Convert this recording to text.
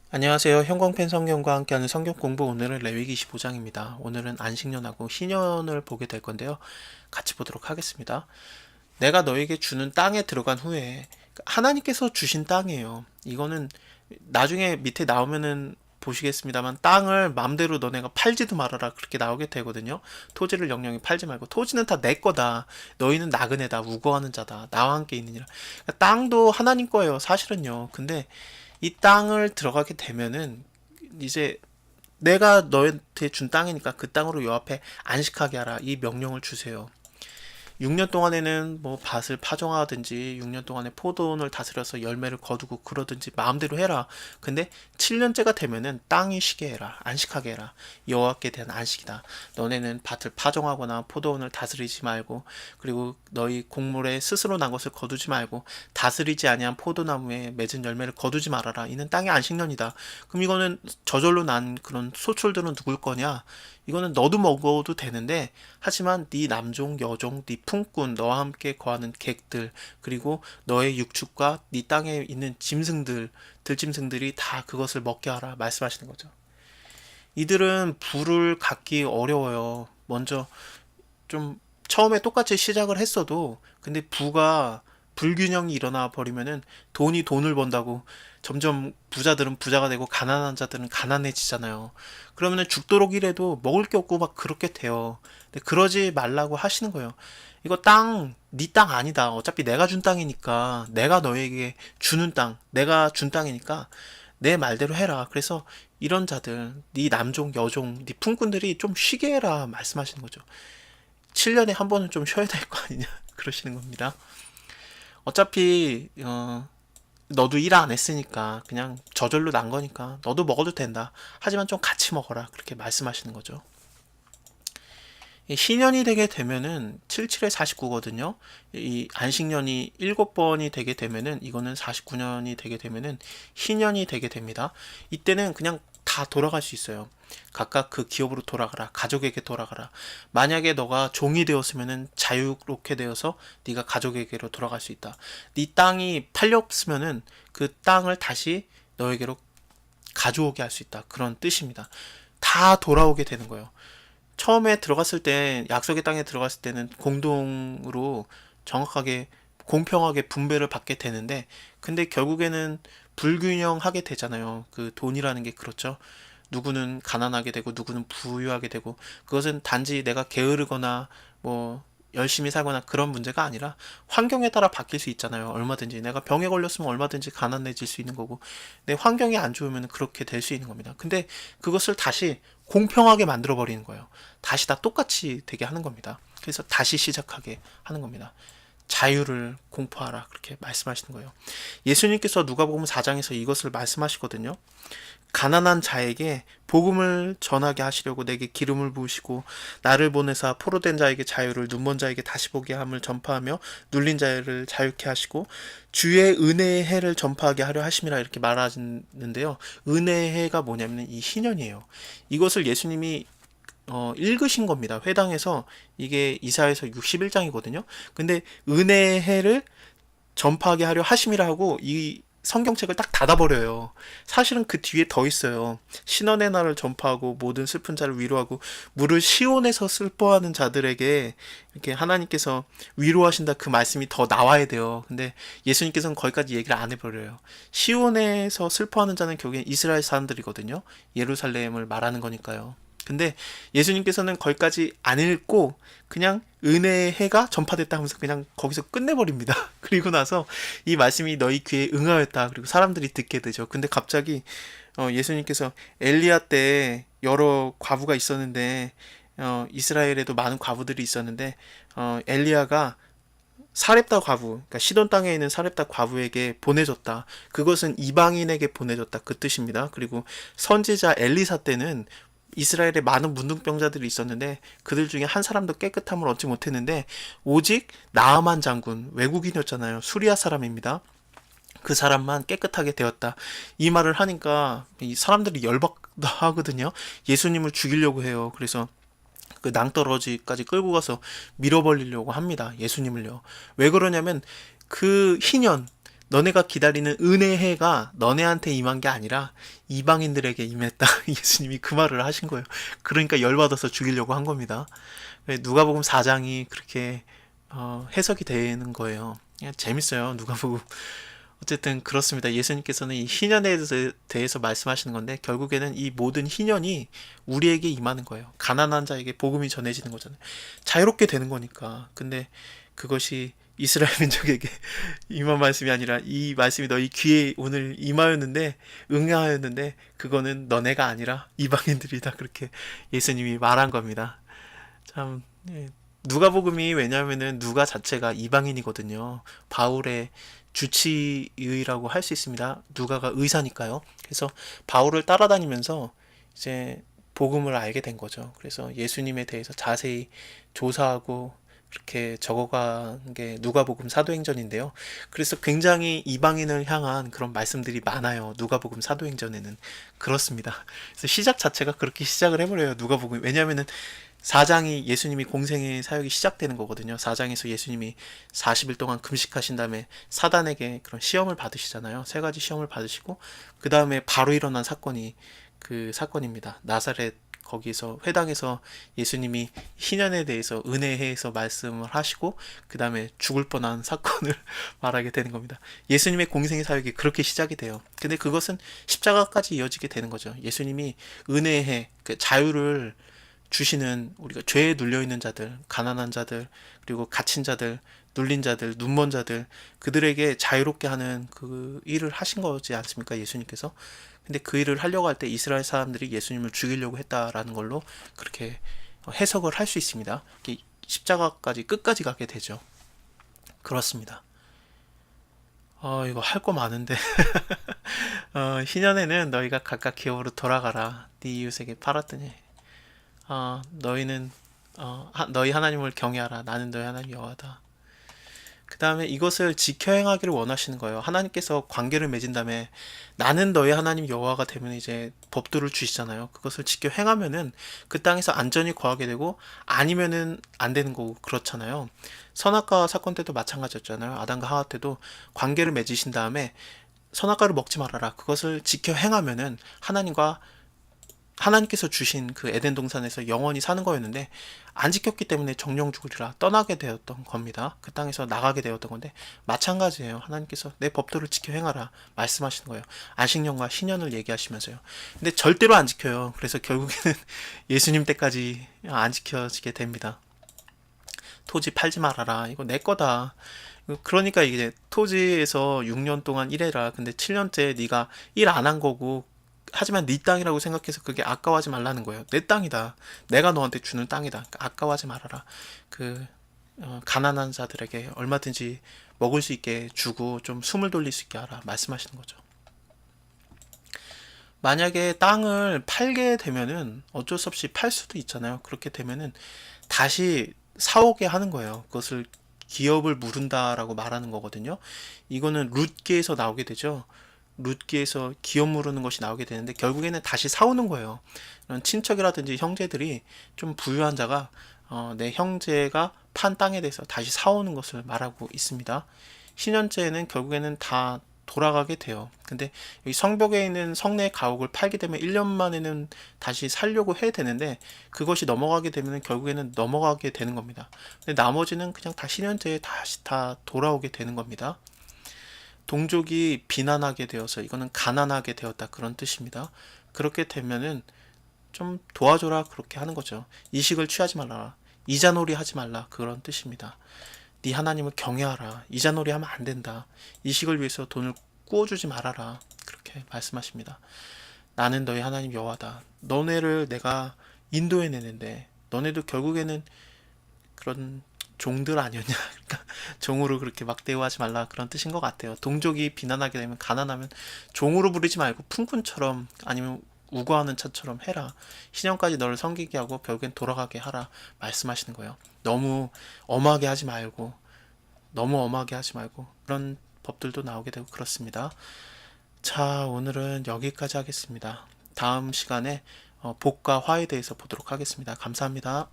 안녕하세요. 형광펜 성경과 함께하는 성경 공부, 오늘은 레위기 25장입니다. 오늘은 안식년하고 희년을 보게 될 건데요. 같이 보도록 하겠습니다. 내가 너에게 주는 땅에 들어간 후에 하나님께서 주신 땅이에요. 이거는 나중에 밑에 나오면은 보시겠습니다만, 땅을 맘대로 너네가 팔지도 말아라 그렇게 나오게 되거든요. 토지를 영영히 팔지 말고, 토지는 다 내 거다, 너희는 나그네다, 우거하는 자다, 나와 함께 있느니라. 그러니까 땅도 하나님 거예요, 사실은요. 근데 이 땅을 들어가게 되면은 이제 내가 너한테 준 땅이니까 그 땅으로 요 앞에 안식하게 하라, 이 명령을 주세요. 6년 동안에는 뭐 밭을 파종하든지 6년 동안에 포도원을 다스려서 열매를 거두고 그러든지 마음대로 해라. 근데 7년째가 되면은 땅이 쉬게 해라. 안식하게 해라. 여호와께 대한 안식이다. 너네는 밭을 파종하거나 포도원을 다스리지 말고, 그리고 너희 곡물에 스스로 난 것을 거두지 말고, 다스리지 아니한 포도나무에 맺은 열매를 거두지 말아라. 이는 땅의 안식년이다. 그럼 이거는 저절로 난 그런 소출들은 누굴 거냐? 이거는 너도 먹어도 되는데, 하지만 네 남종 여종 네 품꾼 너와 함께 거하는 객들, 그리고 너의 육축과 네 땅에 있는 짐승들, 들짐승들이 다 그것을 먹게 하라 말씀하시는 거죠. 이들은 부를 갖기 어려워요. 먼저 좀 처음에 똑같이 시작을 했어도, 근데 부가 불균형이 일어나 버리면은 돈이 돈을 번다고 점점 부자들은 부자가 되고 가난한 자들은 가난해지잖아요. 그러면은 죽도록 일해도 먹을 게 없고 막 그렇게 돼요. 근데 그러지 말라고 하시는 거예요. 이거 땅, 네 땅 아니다. 어차피 내가 준 땅이니까, 내가 너에게 주는 땅, 내가 준 땅이니까 내 말대로 해라. 그래서 이런 자들, 네 남종, 여종, 네 품꾼들이 좀 쉬게 해라 말씀하시는 거죠. 7년에 한 번은 좀 쉬어야 될 거 아니냐 그러시는 겁니다. 어차피 너도 일 안 했으니까 그냥 저절로 난 거니까 너도 먹어도 된다. 하지만 좀 같이 먹어라 그렇게 말씀하시는 거죠. 이 신년이 되게 되면은 77에 49거든요. 이 안식년이 7번이 되게 되면은, 이거는 49년이 되게 되면은 희년이 되게 됩니다. 이때는 그냥 다 돌아갈 수 있어요. 각각 그 기업으로 돌아가라. 가족에게 돌아가라. 만약에 너가 종이 되었으면은 자유롭게 되어서 네가 가족에게로 돌아갈 수 있다. 네 땅이 팔렸으면은 그 땅을 다시 너에게로 가져오게 할 수 있다. 그런 뜻입니다. 다 돌아오게 되는 거예요. 처음에 들어갔을 때, 약속의 땅에 들어갔을 때는 공동으로 정확하게 공평하게 분배를 받게 되는데, 근데 결국에는 불균형하게 되잖아요. 그 돈이라는 게 그렇죠. 누구는 가난하게 되고 누구는 부유하게 되고, 그것은 단지 내가 게으르거나 뭐 열심히 살거나 그런 문제가 아니라 환경에 따라 바뀔 수 있잖아요. 얼마든지 내가 병에 걸렸으면 얼마든지 가난해질 수 있는 거고, 내 환경이 안 좋으면 그렇게 될 수 있는 겁니다. 근데 그것을 다시 공평하게 만들어 버리는 거예요. 다시 다 똑같이 되게 하는 겁니다. 그래서 다시 시작하게 하는 겁니다. 자유를 공포하라 그렇게 말씀하시는 거예요. 예수님께서 누가복음 4장에서 이것을 말씀하시거든요. 가난한 자에게 복음을 전하게 하시려고 내게 기름을 부으시고, 나를 보내사 포로된 자에게 자유를, 눈먼 자에게 다시 보게 함을 전파하며, 눌린 자를 자유케 하시고 주의 은혜의 해를 전파하게 하려 하심이라 이렇게 말하는데요. 은혜의 해가 뭐냐면 이 희년이에요. 이것을 예수님이 읽으신 겁니다. 회당에서. 이게 이사야서 61장이거든요. 근데 은혜의 해를 전파하게 하려 하심이라 하고 이 성경책을 딱 닫아버려요. 사실은 그 뒤에 더 있어요. 신원의 날을 전파하고 모든 슬픈 자를 위로하고 물을 시온에서 슬퍼하는 자들에게 이렇게 하나님께서 위로하신다, 그 말씀이 더 나와야 돼요. 근데 예수님께서는 거기까지 얘기를 안 해버려요. 시온에서 슬퍼하는 자는 결국엔 이스라엘 사람들이거든요. 예루살렘을 말하는 거니까요. 근데 예수님께서는 거기까지 안 읽고 그냥 은혜의 해가 전파됐다 하면서 그냥 거기서 끝내버립니다. 그리고 나서 이 말씀이 너희 귀에 응하였다. 그리고 사람들이 듣게 되죠. 근데 갑자기 예수님께서 엘리야 때 여러 과부가 있었는데, 이스라엘에도 많은 과부들이 있었는데, 엘리야가 사렙다 과부, 그러니까 시돈 땅에 있는 사렙다 과부에게 보내줬다. 그것은 이방인에게 보내줬다. 그 뜻입니다. 그리고 선지자 엘리사 때는 이스라엘에 많은 문둥병자들이 있었는데 그들 중에 한 사람도 깨끗함을 얻지 못했는데, 오직 나아만 장군, 외국인이었잖아요. 수리아 사람입니다. 그 사람만 깨끗하게 되었다. 이 말을 하니까 이 사람들이 열받하거든요. 예수님을 죽이려고 해요. 그래서 그 낭떠러지까지 끌고 가서 밀어버리려고 합니다. 예수님을요. 왜 그러냐면 그 희년, 너네가 기다리는 은혜해가 너네한테 임한 게 아니라 이방인들에게 임했다. 예수님이 그 말을 하신 거예요. 그러니까 열받아서 죽이려고 한 겁니다. 누가복음 4장이 그렇게 해석이 되는 거예요. 그냥 재밌어요. 누가복음. 어쨌든 그렇습니다. 예수님께서는 이 희년에 대해서 말씀하시는 건데 결국에는 이 모든 희년이 우리에게 임하는 거예요. 가난한 자에게 복음이 전해지는 거잖아요. 자유롭게 되는 거니까. 근데 그것이 이스라엘 민족에게 임한 말씀이 아니라 이 말씀이 너희 귀에 오늘 임하였는데 응하였는데 그거는 너네가 아니라 이방인들이다. 그렇게 예수님이 말한 겁니다. 참 누가복음이 왜냐하면은 누가 자체가 이방인이거든요. 바울의 주치의라고 할 수 있습니다. 누가가 의사니까요. 그래서 바울을 따라다니면서 이제 복음을 알게 된 거죠. 그래서 예수님에 대해서 자세히 조사하고 그렇게 적어간 게 누가복음 사도행전인데요. 그래서 굉장히 이방인을 향한 그런 말씀들이 많아요. 누가복음 사도행전에는 그렇습니다. 그래서 시작 자체가 그렇게 시작을 해버려요. 누가복음. 왜냐하면은 4장이 예수님이 공생의 사역이 시작되는 거거든요. 4장에서 예수님이 40일 동안 금식하신 다음에 사단에게 그런 시험을 받으시잖아요. 세 가지 시험을 받으시고 그 다음에 바로 일어난 사건이 그 사건입니다. 나사렛 거기서 회당에서 예수님이 희년에 대해서 은혜해서 말씀을 하시고 그 다음에 죽을 뻔한 사건을 말하게 되는 겁니다. 예수님의 공생의 사역이 그렇게 시작이 돼요. 근데 그것은 십자가까지 이어지게 되는 거죠. 예수님이 은혜해 그 자유를 주시는 우리가 죄에 눌려 있는 자들, 가난한 자들, 그리고 갇힌 자들, 눌린 자들, 눈먼 자들 그들에게 자유롭게 하는 그 일을 하신 거지 않습니까? 예수님께서. 근데 그 일을 하려고 할 때 이스라엘 사람들이 예수님을 죽이려고 했다라는 걸로 그렇게 해석을 할 수 있습니다. 십자가까지 끝까지 가게 되죠. 그렇습니다. 이거 할 거 많은데. 희년에는 너희가 각각 기업으로 돌아가라. 네 이웃에게 팔았더니 너희는 너희 하나님을 경외하라. 나는 너희 하나님 여호와다. 그 다음에 이것을 지켜 행하기를 원하시는 거예요. 하나님께서 관계를 맺은 다음에 나는 너희 하나님 여호와가 되면 이제 법도를 주시잖아요. 그것을 지켜 행하면은 그 땅에서 안전히 거하게 되고 아니면은 안 되는 거고 그렇잖아요. 선악과 사건 때도 마찬가지였잖아요. 아담과 하와 때도 관계를 맺으신 다음에 선악과를 먹지 말아라. 그것을 지켜 행하면은 하나님께서 주신 그 에덴 동산에서 영원히 사는 거였는데 안 지켰기 때문에 정령 죽으리라 떠나게 되었던 겁니다. 그 땅에서 나가게 되었던 건데 마찬가지예요. 하나님께서 내 법도를 지켜 행하라 말씀하시는 거예요. 안식년과 신년을 얘기하시면서요. 근데 절대로 안 지켜요. 그래서 결국에는 예수님 때까지 안 지켜지게 됩니다. 토지 팔지 말아라. 이거 내 거다. 그러니까 이게 토지에서 6년 동안 일해라. 근데 7년째 네가 일 안 한 거고 하지만 네 땅이라고 생각해서 그게 아까워하지 말라는 거예요. 내 땅이다. 내가 너한테 주는 땅이다. 그러니까 아까워하지 말아라. 가난한 자들에게 얼마든지 먹을 수 있게 주고 좀 숨을 돌릴 수 있게 하라. 말씀하시는 거죠. 만약에 땅을 팔게 되면은 어쩔 수 없이 팔 수도 있잖아요. 그렇게 되면은 다시 사오게 하는 거예요. 그것을 기업을 물은다라고 말하는 거거든요. 이거는 룻기에서 나오게 되죠. 룻기에서 기업 물으는 것이 나오게 되는데 결국에는 다시 사오는 거예요. 친척이라든지 형제들이 좀 부유한 자가 내 형제가 판 땅에 대해서 다시 사오는 것을 말하고 있습니다. 신년제에는 결국에는 다 돌아가게 돼요. 근데 여기 성벽에 있는 성내 가옥을 팔게 되면 1년 만에는 다시 살려고 해야 되는데 그것이 넘어가게 되면 결국에는 넘어가게 되는 겁니다. 근데 나머지는 그냥 다 신년제에 다시 다 돌아오게 되는 겁니다. 동족이 비난하게 되어서 이거는 가난하게 되었다 그런 뜻입니다. 그렇게 되면은 좀 도와줘라 그렇게 하는 거죠. 이식을 취하지 말라. 이자놀이 하지 말라 그런 뜻입니다. 네 하나님을 경외하라. 이자놀이 하면 안 된다. 이식을 위해서 돈을 구워주지 말아라. 그렇게 말씀하십니다. 나는 너희 하나님 여호와다. 너네를 내가 인도해내는데 너네도 결국에는 그런 종들 아니었냐. 그러니까 종으로 그렇게 막 대우하지 말라 그런 뜻인 것 같아요. 동족이 비난하게 되면 가난하면 종으로 부르지 말고 품꾼처럼 아니면 우거하는 차처럼 해라. 신령까지 너를 섬기게 하고 결국엔 돌아가게 하라 말씀하시는 거예요. 너무 엄하게 하지 말고 그런 법들도 나오게 되고 그렇습니다. 자, 오늘은 여기까지 하겠습니다. 다음 시간에 복과 화에 대해서 보도록 하겠습니다. 감사합니다.